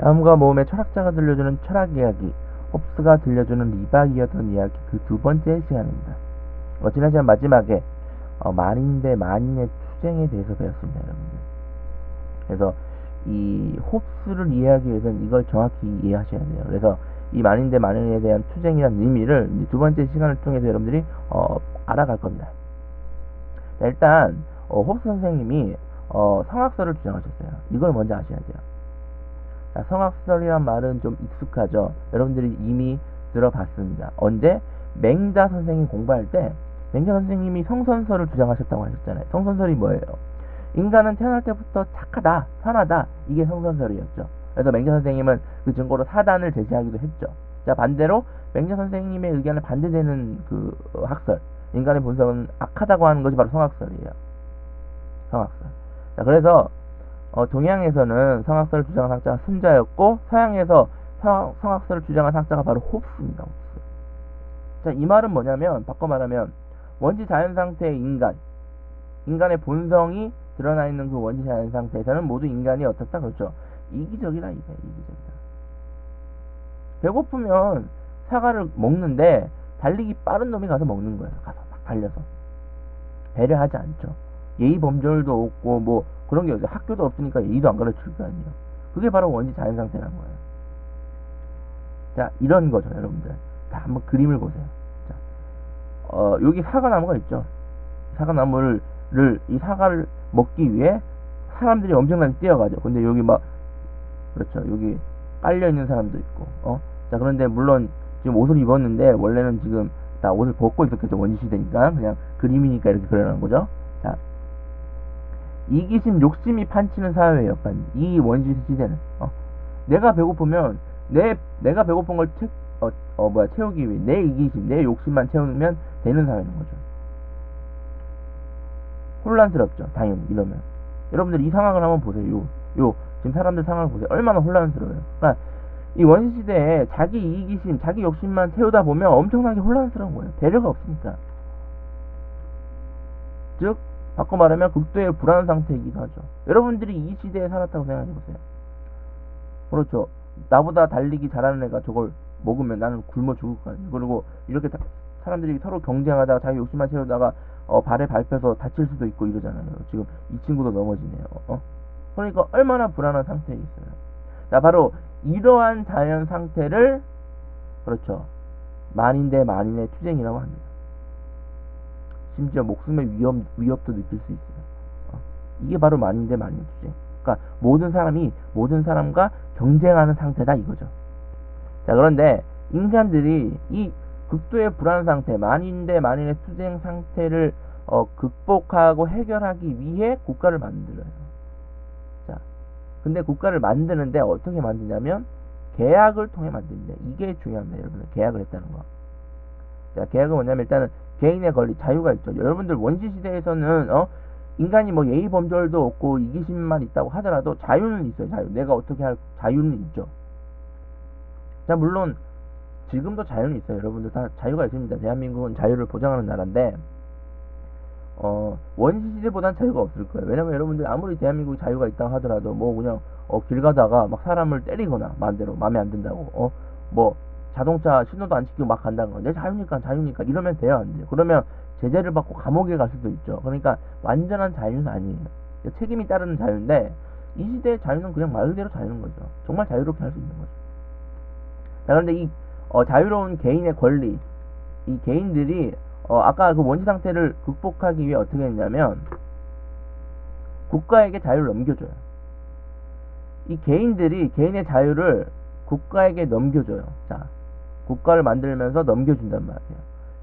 다음과 모험의 철학자가 들려주는 철학 이야기, 홉스가 들려주는 리바이어던 이야기 그 두 번째 시간입니다. 지난 시간 마지막에 만인 대 만인의 투쟁에 대해서 배웠습니다, 여러분들. 그래서 이 홉스를 이해하기 위해서는 이걸 정확히 이해하셔야 돼요. 그래서 이 만인 대 만인에 대한 투쟁이라는 의미를 두 번째 시간을 통해서 여러분들이 알아갈 겁니다. 자, 일단 홉스 선생님이 성악설을 주장하셨어요. 이걸 먼저 아셔야 돼요. 자, 성악설이란 말은 좀 익숙하죠. 여러분들이 이미 들어봤습니다. 언제? 맹자 선생님 공부할 때 맹자 선생님이 성선설을 주장하셨다고 하셨잖아요. 성선설이 뭐예요? 인간은 태어날 때부터 착하다, 선하다, 이게 성선설이었죠. 그래서 맹자 선생님은 그 증거로 사단을 제시하기도 했죠. 자, 반대로 맹자 선생님의 의견에 반대되는 그 학설, 인간의 본성은 악하다고 하는 것이 바로 성악설이에요. 성악설. 자, 그래서 동양에서는 성악설을 주장한 학자가 순자였고, 서양에서 성악설을 주장한 학자가 바로 홉스입니다. 홉스. 자, 이 말은 뭐냐면, 바꿔 말하면 원시 자연 상태의 인간의 본성이 드러나 있는 그 원시 자연 상태에서는 모두 인간이 어떻다? 그렇죠. 이기적이다, 이기적이다. 배고프면 사과를 먹는데 달리기 빠른 놈이 가서 먹는 거예요. 가서 막 달려서. 배려하지 않죠. 예의 범절도 없고 뭐 그런 게 없어요. 학교도 없으니까 예의도 안 가르칠 거 아니에요. 그게 바로 원시 자연 상태라는 거예요. 자, 이런 거죠, 여러분들. 자, 한번 그림을 보세요. 자, 여기 사과나무가 있죠. 사과나무를 이 사과를 먹기 위해 사람들이 엄청나게 뛰어가죠. 근데 여기 막 그렇죠. 여기 깔려 있는 사람도 있고. 자, 그런데 물론 지금 옷을 입었는데 원래는 지금 다 옷을 벗고 있었겠죠. 원시 시대니까 그냥 그림이니까 이렇게 그려놓은 거죠. 자, 이기심, 욕심이 판치는 사회예요. 이 원시 시대는 내가 배고프면 내가 배고픈 걸 채우기 위해 내 이기심, 내 욕심만 채우면 되는 사회인 거죠. 혼란스럽죠. 당연히 이러면 여러분들 이 상황을 한번 보세요. 지금 사람들 상황을 보세요. 얼마나 혼란스러워요. 그러니까 이 원시 시대에 자기 이기심, 자기 욕심만 채우다 보면 엄청나게 혼란스러운 거예요. 배려가 없으니까. 즉 바꿔 말하면 극도의 불안 상태이기도 하죠. 여러분들이 이 시대에 살았다고 생각해보세요. 그렇죠. 나보다 달리기 잘하는 애가 저걸 먹으면 나는 굶어 죽을 거 아니에요. 그리고 이렇게 사람들이 서로 경쟁하다가 자기 욕심만 채우다가 발에 밟혀서 다칠 수도 있고 이러잖아요. 지금 이 친구도 넘어지네요. 그러니까 얼마나 불안한 상태에 있어요. 자, 바로 이러한 자연 상태를 그렇죠. 만인 대 만인의 투쟁이라고 합니다. 심지어 목숨의 위협도 느낄 수 있어요. 이게 바로 만인 대 만인의 투쟁. 그러니까 모든 사람이 모든 사람과 경쟁하는 상태다 이거죠. 자, 그런데 인간들이 이 극도의 불안 상태, 만인 대 만인의 투쟁 상태를 극복하고 해결하기 위해 국가를 만들어요. 자, 근데 국가를 만드는데 어떻게 만드냐면 계약을 통해 만듭니다. 이게 중요합니다, 여러분들. 계약을 했다는 거. 자, 계약은 뭐냐면 일단은 개인의 권리, 자유가 있죠. 여러분들 원시 시대에서는 인간이 뭐 예의 범절도 없고 이기심만 있다고 하더라도 자유는 있어요. 자유. 내가 어떻게 할 자유는 있죠. 자, 물론 지금도 자유는 있어요. 여러분들 다 자유가 있습니다. 대한민국은 자유를 보장하는 나라인데 원시 시대보단 자유가 없을 거예요. 왜냐면 여러분들 아무리 대한민국이 자유가 있다고 하더라도 뭐 그냥 길 가다가 막 사람을 때리거나 마음대로 마음에 안 든다고 뭐 자동차 신호도 안 지키고 막 간다는 거. 내 자유니까 이러면 돼요, 안 돼요? 그러면 제재를 받고 감옥에 갈 수도 있죠. 그러니까 완전한 자유는 아니에요. 책임이 따르는 자유인데 이 시대의 자유는 그냥 말 그대로 자유인 거죠. 정말 자유롭게 할 수 있는 거죠. 자, 그런데 이 자유로운 개인의 권리, 이 개인들이 아까 그 원시 상태를 극복하기 위해 어떻게 했냐면 국가에게 자유를 넘겨줘요. 이 개인들이 개인의 자유를 국가에게 넘겨줘요. 자, 국가를 만들면서 넘겨준단 말이에요.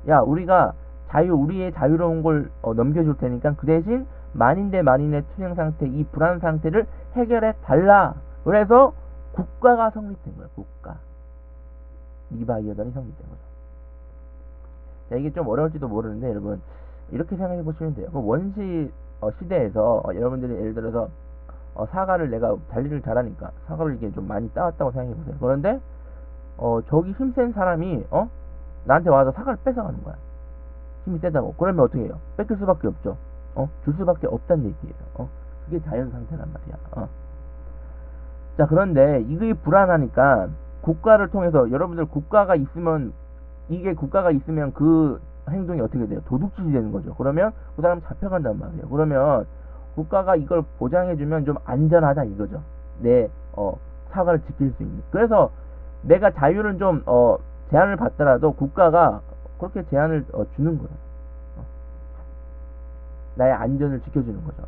야, 우리가 우리의 자유로운 걸 넘겨줄 테니까 그 대신 만인 대 만인의 투쟁 상태, 이 불안 상태를 해결해 달라. 그래서 국가가 성립된 거예요. 국가. 리바이어던이 성립된 거죠. 자, 이게 좀 어려울지도 모르는데 여러분 이렇게 생각해 보시면 돼요. 그 원시 시대에서 여러분들이 예를 들어서 사과를 내가 달리기를 잘하니까 사과를 이게 좀 많이 따왔다고 생각해 보세요. 그런데 저기 힘센 사람이 나한테 와서 사과를 뺏어가는 거야. 힘이 세다고. 그러면 어떻게 해요? 뺏길 수밖에 없죠. 줄 수밖에 없다는 얘기예요. 그게 자연 상태란 말이야. 자, 그런데 이게 불안하니까 국가를 통해서 여러분들 국가가 있으면 이게 국가가 있으면 그 행동이 어떻게 돼요? 도둑질이 되는 거죠. 그러면 그 사람 잡혀간단 말이에요. 그러면 국가가 이걸 보장해주면 좀 안전하다 이거죠. 내 사과를 지킬 수 있는. 그래서 내가 자유를 좀 제한을 받더라도 국가가 그렇게 제한을 주는 거예요. 나의 안전을 지켜주는 거죠.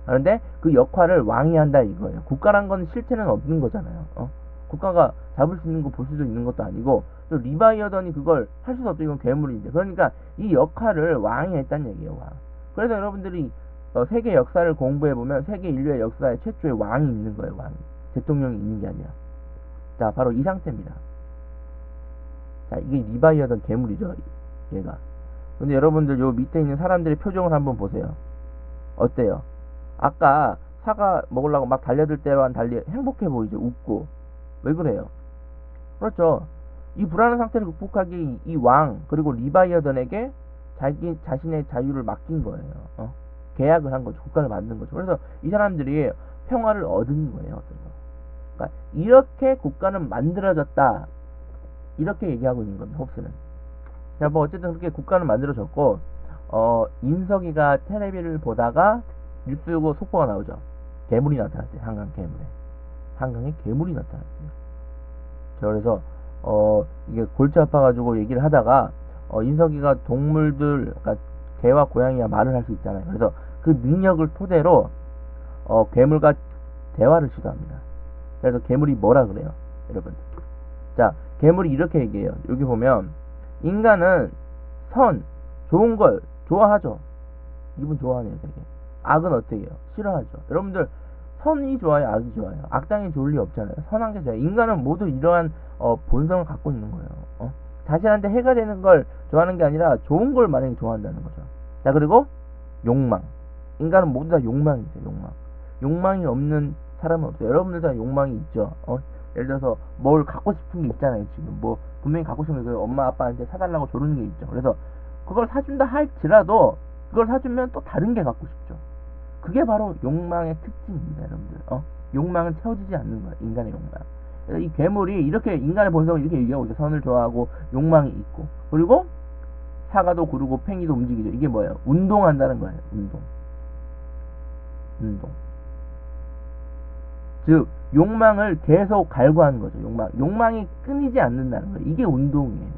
그런데 그 역할을 왕이 한다 이거예요. 국가란 건 실체는 없는 거잖아요. 국가가 잡을 수 있는 거 볼 수도 있는 것도 아니고 또 리바이어던이 그걸 할 수도 없죠. 이건 괴물인데. 그러니까 이 역할을 왕이 했다는 얘기예요. 왕. 그래서 여러분들이 세계 역사를 공부해 보면 세계 인류의 역사에 최초의 왕이 있는 거예요. 왕이. 대통령이 있는 게 아니라. 자, 바로 이 상태입니다. 자, 이게 리바이어던 괴물이죠. 얘가. 근데 여러분들 요 밑에 있는 사람들의 표정을 한번 보세요. 어때요? 아까 사과 먹으려고 막 달려들 때와는 달리 행복해 보이죠? 웃고. 왜 그래요? 그렇죠. 이 불안한 상태를 극복하기 이 왕 그리고 리바이어던에게 자신의 자유를 맡긴 거예요. 계약을 한 거죠. 국가를 만든 거죠. 그래서 이 사람들이 평화를 얻은 거예요. 어떤 거. 그러니까 이렇게 국가는 만들어졌다. 이렇게 얘기하고 있는 겁니다. 홉스는. 자, 뭐 어쨌든 그렇게 국가는 만들어졌고 인석이가 텔레비를 보다가 뉴스 보고 속보가 나오죠. 괴물이 나타났어요. 한강 괴물에. 한강에 괴물이 나타났어요. 자, 그래서 이게 골치 아파가지고 얘기를 하다가 인석이가 동물들, 그러니까 개와 고양이와 말을 할 수 있잖아요. 그래서 그 능력을 토대로 괴물과 대화를 시도합니다. 그래서 괴물이 뭐라 그래요, 여러분? 자, 괴물이 이렇게 얘기해요. 여기 보면 인간은 좋은 걸 좋아하죠. 기분 좋아하네요, 되게. 악은 어떻게 해요? 싫어하죠. 여러분들 선이 좋아요, 악이 좋아요? 악당이 좋을 리 없잖아요. 선한 게 좋아요. 인간은 모두 이러한 본성을 갖고 있는 거예요. 자신한테 해가 되는 걸 좋아하는 게 아니라 좋은 걸 만약에 좋아한다는 거죠. 자, 그리고 욕망. 인간은 모두 다 욕망이 있어요. 욕망. 욕망이 없는 사람은 없어요. 여러분들 다 욕망이 있죠. 예를 들어서 뭘 갖고 싶은 게 있잖아요. 지금 뭐 분명히 갖고 싶은 게 엄마 아빠한테 사달라고 조르는 게 있죠. 그래서 그걸 사준다 할지라도 그걸 사주면 또 다른 게 갖고 싶죠. 그게 바로 욕망의 특징입니다, 여러분들. 욕망은 채워지지 않는 거야, 인간의 욕망. 그래서 이 괴물이 이렇게 인간의 본성을 이렇게 얘기하고 있어요. 선을 좋아하고 욕망이 있고, 그리고 사과도 구르고 팽이도 움직이죠. 이게 뭐예요? 운동한다는 거예요. 운동. 즉 욕망을 계속 갈구하는 거죠. 욕망이 끊이지 않는다는 거예요. 이게 운동이에요.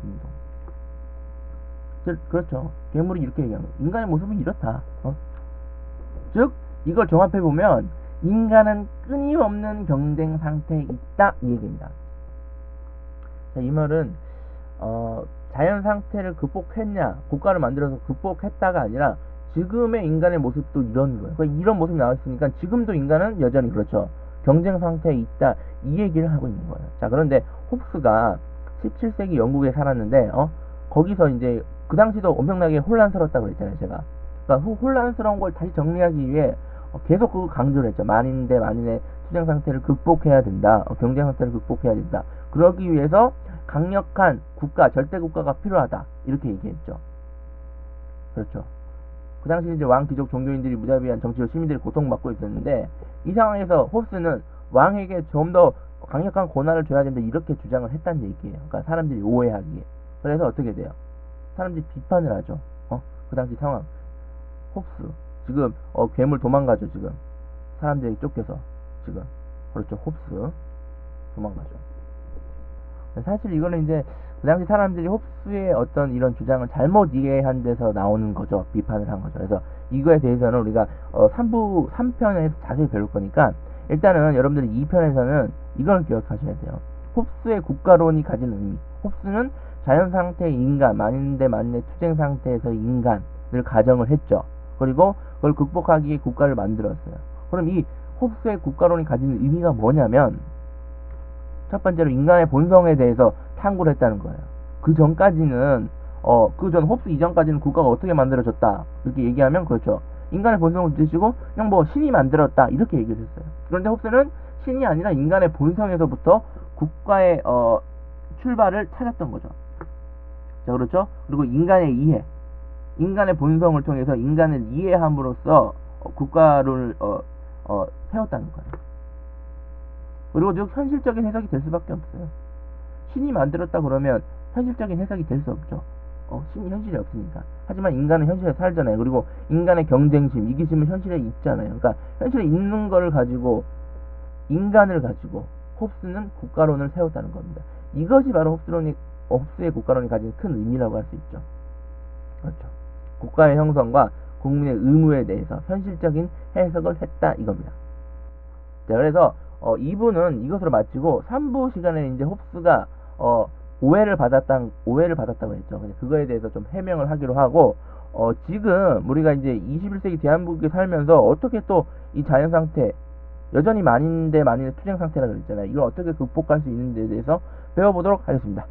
그렇죠. 괴물이 이렇게 얘기하는 거예요. 인간의 모습은 이렇다. 즉 이걸 종합해보면 인간은 끊임없는 경쟁 상태에 있다, 이 얘기입니다. 자, 이 말은 자연 상태를 극복했냐, 국가를 만들어서 극복했다가 아니라 지금의 인간의 모습도 이런 거예요. 그러니까 이런 모습이 나왔으니까 지금도 인간은 여전히 그렇죠. 경쟁 상태에 있다, 이 얘기를 하고 있는 거예요. 자, 그런데 홉스가 17세기 영국에 살았는데 거기서 이제 그 당시도 엄청나게 혼란스러웠다고 그랬잖아요, 제가. 그러니까 혼란스러운 걸 다시 정리하기 위해 계속 그거 강조를 했죠. 만인 대 만인의 투쟁 상태를 극복해야 된다. 경쟁 상태를 극복해야 된다. 그러기 위해서 강력한 국가, 절대 국가가 필요하다. 이렇게 얘기했죠. 그렇죠. 그 당시 이제 왕, 귀족, 종교인들이 무자비한 정치로 시민들이 고통받고 있었는데 이 상황에서 홉스는 왕에게 좀 더 강력한 권한을 줘야 된다. 이렇게 주장을 했다는 얘기예요. 그러니까 사람들이 오해하기에. 그래서 어떻게 돼요? 사람들이 비판을 하죠. 그 당시 상황. 홉스 지금 괴물 도망가죠. 지금 사람들이 쫓겨서 지금. 그렇죠. 홉스 도망가죠. 사실 이거는 이제 그 당시 사람들이 홉스의 어떤 이런 주장을 잘못 이해한 데서 나오는 거죠. 비판을 한 거죠. 그래서 이거에 대해서는 우리가 3편에서 자세히 배울 거니까 일단은 여러분들이 2편에서는 이걸 기억하셔야 돼요. 홉스의 국가론이 가지는 의미. 홉스는 자연 상태의 인간, 만인 대 만인의 투쟁 상태에서 인간을 가정을 했죠. 그리고 그걸 극복하기 위해 국가를 만들었어요. 그럼 이 홉스의 국가론이 가지는 의미가 뭐냐면 첫 번째로 인간의 본성에 대해서 탐구를 했다는 거예요. 그 전까지는 그 전 홉스 이전까지는 국가가 어떻게 만들어졌다 이렇게 얘기하면 그렇죠. 인간의 본성을 드시고 그냥 뭐 신이 만들었다 이렇게 얘기를 했어요. 그런데 홉스는 신이 아니라 인간의 본성에서부터 국가의 출발을 찾았던 거죠. 자, 그렇죠. 그리고 인간의 이해, 인간의 본성을 통해서 인간을 이해함으로써 국가를 세웠다는 거예요. 그리고 즉 현실적인 해석이 될 수밖에 없어요. 신이 만들었다 그러면 현실적인 해석이 될 수 없죠. 신이 현실이 없으니까. 하지만 인간은 현실에 살잖아요. 그리고 인간의 경쟁심, 이기심은 현실에 있잖아요. 그러니까 현실에 있는 걸 가지고 인간을 가지고 홉스는 국가론을 세웠다는 겁니다. 이것이 바로 홉스의 국가론이 가진 큰 의미라고 할 수 있죠. 그렇죠. 국가의 형성과 국민의 의무에 대해서 현실적인 해석을 했다 이겁니다. 자, 그래서 2부는 이것으로 마치고 3부 시간에 이제 홉스가 오해를 받았다고 했죠. 그거에 대해서 좀 해명을 하기로 하고 지금 우리가 이제 21세기 대한민국에 살면서 어떻게 또 이 자연 상태 여전히 만인 대 만인의 투쟁 상태라 그랬잖아요. 이걸 어떻게 극복할 수 있는지에 대해서 배워보도록 하겠습니다.